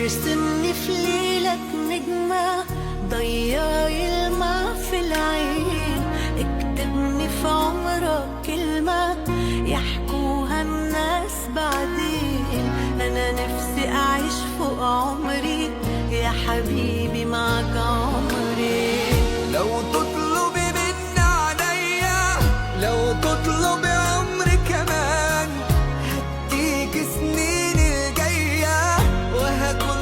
ارسمني في ليلك نجمة ضياي الماء في العين، اكتبني في عمرك كلمة يحكوها الناس بعدين. أنا نفسي أعيش فوق عمري يا حبيبي معك